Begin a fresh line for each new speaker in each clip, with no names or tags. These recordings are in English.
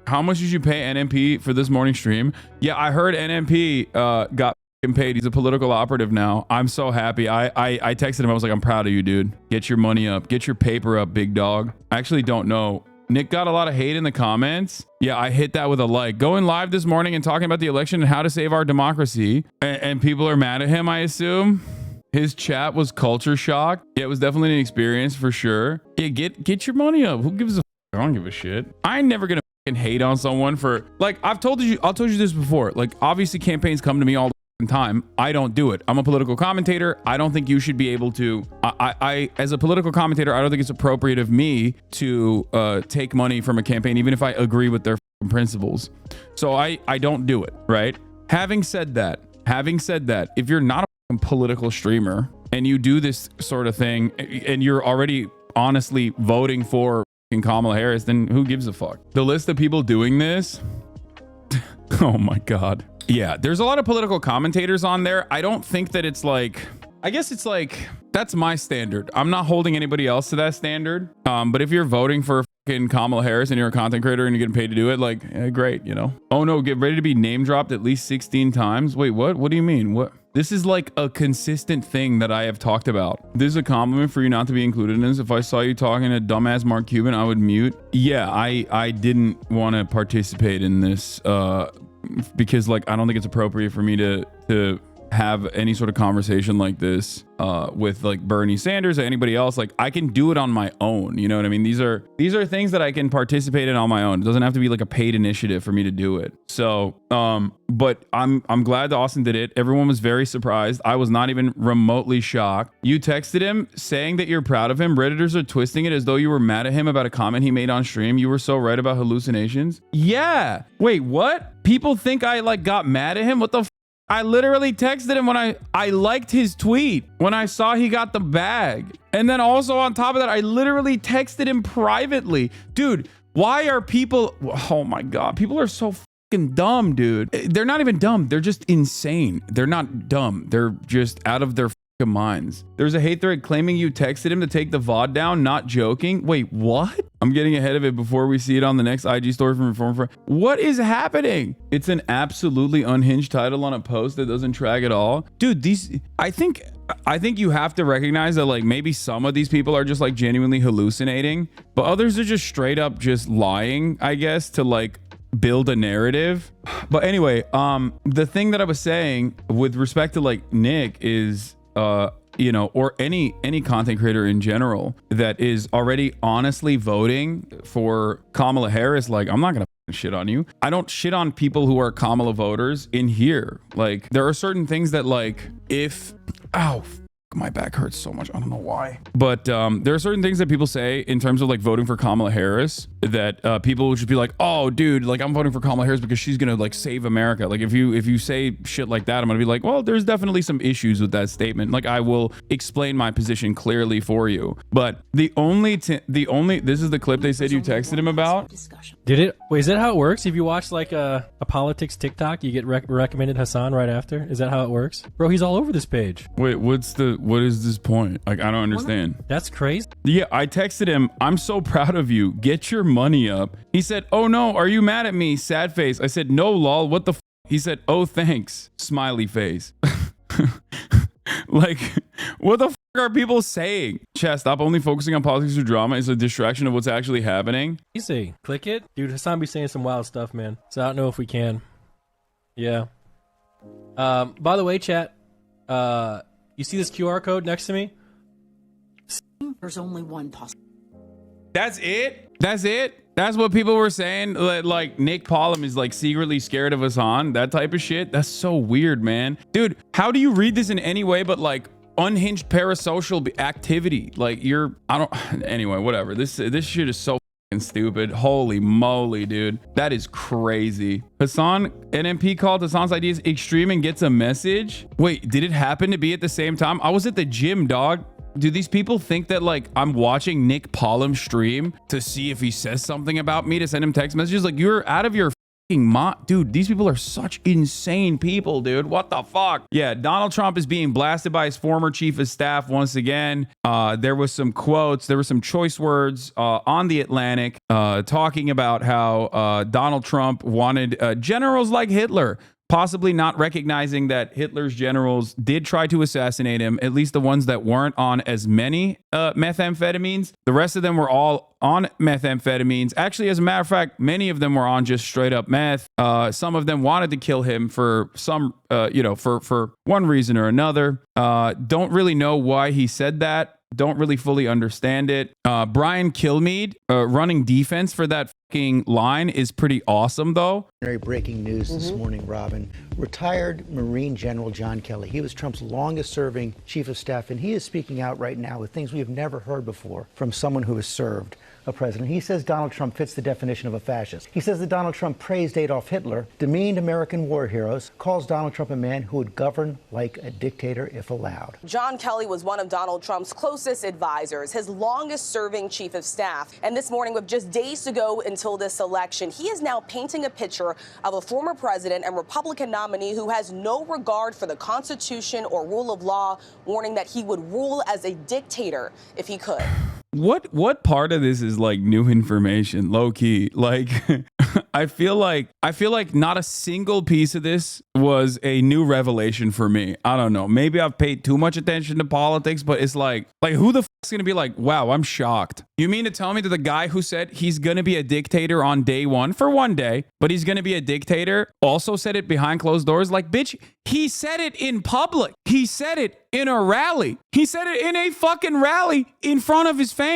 How much did you pay NMP for this morning stream? Yeah, I heard NMP got paid. He's a political operative now. I'm so happy. I texted him. I was like, I'm proud of you, dude. Get your money up. Get your paper up, big dog. I actually don't know. Nick got a lot of hate in the comments. Yeah, I hit that with a like. Going live this morning and talking about the election and how to save our democracy. And people are mad at him, I assume. His chat was culture shock. Yeah, it was definitely an experience for sure. Yeah, get your money up. Who gives a f? I don't give a shit. I ain't never gonna hate on someone for, like, I've told you this before. Like, obviously campaigns come to me all the time. I don't do it. I'm a political commentator. I don't think you should be able to, I as a political commentator, I don't think it's appropriate of me to take money from a campaign, even if I agree with their principles. So I don't do it, right? Having said that, if you're not a political streamer and you do this sort of thing and you're already honestly voting for Kamala Harris, then who gives a fuck? The list of people doing this, oh my God. Yeah, there's a lot of political commentators on there. I don't think that it's like, I guess it's like, that's my standard. I'm not holding anybody else to that standard. But if you're voting for fucking Kamala Harris and you're a content creator and you're getting paid to do it, like, great, you know? Oh no, get ready to be name dropped at least 16 times. Wait, what? What do you mean? What? This is like a consistent thing that I have talked about. This is a compliment for you not to be included in this. If I saw you talking to dumbass Mark Cuban, I would mute. Yeah, I didn't want to participate in this because, like, I don't think it's appropriate for me to have any sort of conversation like this with like Bernie Sanders or anybody else. Like, I can do it on my own, you know what I mean? These are things that I can participate in on my own. It doesn't have to be like a paid initiative for me to do it. So but I'm glad that Austin did it. Everyone was very surprised. I was not even remotely shocked. You texted him saying that you're proud of him. Redditors are twisting it as though you were mad at him about a comment he made on stream. You were so right about hallucinations. Yeah, wait, what? People think I like got mad at him? What the f? I literally texted him when I liked his tweet when I saw he got the bag. And then also on top of that, I literally texted him privately. Dude, why are people, oh my God, people are so fucking dumb, dude. They're not even dumb. They're just insane. They're not dumb. They're just out of their fucking minds. There's a hate thread claiming you texted him to take the VOD down, not joking. Wait, what? I'm getting ahead of it before we see it on the next IG story from Reform. What is happening? It's an absolutely unhinged title on a post that doesn't track at all. Dude, these, I think you have to recognize that, like, maybe some of these people are just like genuinely hallucinating, but others are just straight up just lying, I guess, to like build a narrative. But anyway, the thing that I was saying with respect to like Nick is, you know, or any content creator in general that is already honestly voting for Kamala Harris, like, I'm not gonna shit on you. I don't shit on people who are Kamala voters in here. Like, there are certain things that, like, if, ow, my back hurts so much. I don't know why. But there are certain things that people say in terms of like voting for Kamala Harris that people would just be like, oh, dude, like, I'm voting for Kamala Harris because she's going to like save America. Like, if you say shit like that, I'm going to be like, well, there's definitely some issues with that statement. Like, I will explain my position clearly for you. But this is the clip they said you texted him about.
Did it? Wait, is that how it works? If you watch like a politics TikTok, you get recommended Hasan right after? Is that how it works? Bro, he's all over this page.
Wait, what is this point? Like, I don't understand.
That's crazy.
Yeah, I texted him, I'm so proud of you. Get your money up. He said, oh no, are you mad at me? Sad face. I said, no, lol. What the f? He said, oh, thanks. Smiley face. Like, what the f are people saying? Chat, stop only focusing on politics or drama. It's a distraction of what's actually happening.
Easy. Click it. Dude, Hasan be saying some wild stuff, man. So I don't know if we can. Yeah. By the way, chat, you see this QR code next to me?
There's only one possible.
That's it? That's it? That's what people were saying? Like Nick Pollum is like secretly scared of Hasan? That type of shit? That's so weird, man. Dude, how do you read this in any way but like unhinged parasocial activity? Like, anyway, whatever. This shit is so stupid. Holy moly, dude. That is crazy. Hasan, NMP called Hasan's ideas extreme and gets a message. Wait, did it happen to be at the same time? I was at the gym, dog. Do these people think that like I'm watching Nick Pollum stream to see if he says something about me to send him text messages? Like, you're out of your Dude, these people are such insane people, dude. What the fuck? Yeah, Donald Trump is being blasted by his former chief of staff once again. There was some quotes, there were some choice words on The Atlantic talking about how Donald Trump wanted generals like Hitler, possibly not recognizing that Hitler's generals did try to assassinate him, at least the ones that weren't on as many methamphetamines. The rest of them were all on methamphetamines. Actually, as a matter of fact, many of them were on just straight up meth. Some of them wanted to kill him for some, for one reason or another. Don't really know why he said that. Don't really fully understand it. Brian Kilmeade running defense for that fucking line is pretty awesome, though.
Very breaking news this morning, Robin. Retired Marine General John Kelly. He was Trump's longest serving chief of staff, and he is speaking out right now with things we have never heard before from someone who has served a president. He says Donald Trump fits the definition of a fascist. He says that Donald Trump praised Adolf Hitler, demeaned American war heroes, calls Donald Trump a man who would govern like a dictator if allowed.
John Kelly was one of Donald Trump's closest advisors, his longest serving chief of staff. And this morning, with just days to go until this election, he is now painting a picture of a former president and Republican nominee who has no regard for the Constitution or rule of law, warning that he would rule as a dictator if he could.
What part of this is like new information, low key? Like I feel like not a single piece of this was a new revelation for me. I don't know. Maybe I've paid too much attention to politics, but it's like who the fuck's gonna be like, wow, I'm shocked. You mean to tell me that the guy who said he's gonna be a dictator on day one for one day, but he's gonna be a dictator, also said it behind closed doors? Like, bitch, he said it in public. He said it in a rally. He said it in a fucking rally in front of his fans.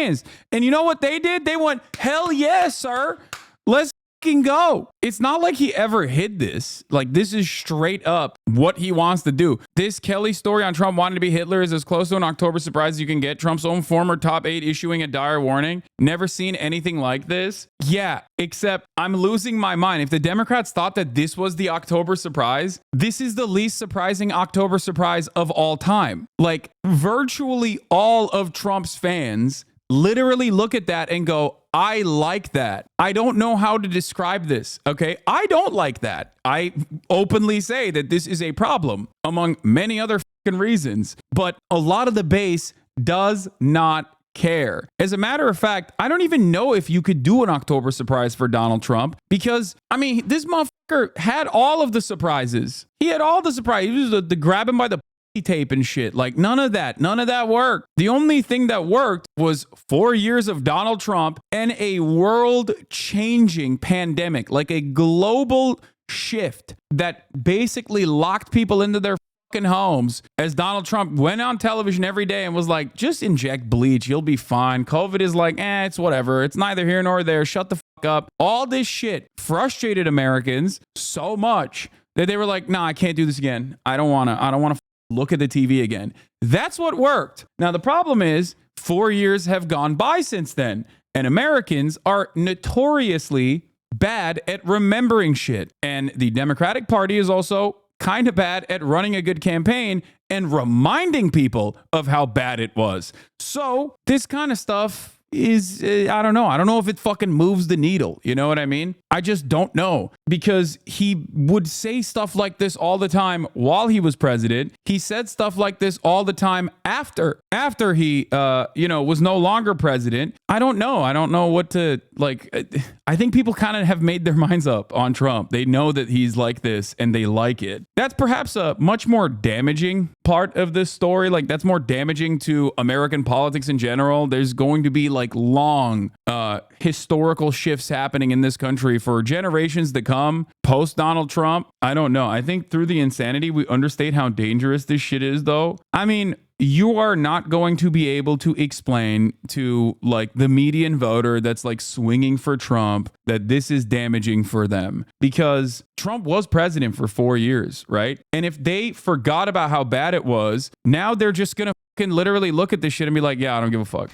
And you know what they did? They went, hell yes, sir. Let's fucking go. It's not like he ever hid this. Like, this is straight up what he wants to do. This Kelly story on Trump wanting to be Hitler is as close to an October surprise as you can get. Trump's own former top 8 issuing a dire warning. Never seen anything like this. Yeah, except I'm losing my mind. If the Democrats thought that this was the October surprise, this is the least surprising October surprise of all time. Like, virtually all of Trump's fans literally look at that and go, I like that. I don't know how to describe this, okay? I don't like that. I openly say that this is a problem among many other fucking reasons, but a lot of the base does not care. As a matter of fact, I don't even know if you could do an October surprise for Donald Trump because, I mean, this motherfucker had all of the surprises. He had all the surprises. He was the grab him by the tape and shit. Like, none of that worked. The only thing that worked was 4 years of Donald Trump and a world-changing pandemic, like a global shift that basically locked people into their fucking homes as Donald Trump went on television every day and was like, just inject bleach, you'll be fine. COVID is like, it's whatever. It's neither here nor there. Shut the fuck up. All this shit frustrated Americans so much that they were like, nah, I can't do this again. I don't want to look at the TV again. That's what worked. Now, the problem is 4 years have gone by since then, and Americans are notoriously bad at remembering shit. And the Democratic Party is also kind of bad at running a good campaign and reminding people of how bad it was. So this kind of stuff is, I don't know. I don't know if it fucking moves the needle. You know what I mean? I just don't know, because he would say stuff like this all the time while he was president. He said stuff like this all the time after he, was no longer president. I don't know. I don't know what to, like, I think people kind of have made their minds up on Trump. They know that he's like this and they like it. That's perhaps a much more damaging part of this story. Like, that's more damaging to American politics in general. There's going to be like long historical shifts happening in this country for generations to come post Donald Trump. I don't know. I think through the insanity, we understate how dangerous this shit is, though. I mean, you are not going to be able to explain to like the median voter that's like swinging for Trump that this is damaging for them, because Trump was president for 4 years, right? And if they forgot about how bad it was, now they're just going to fucking literally look at this shit and be like, yeah, I don't give a fuck.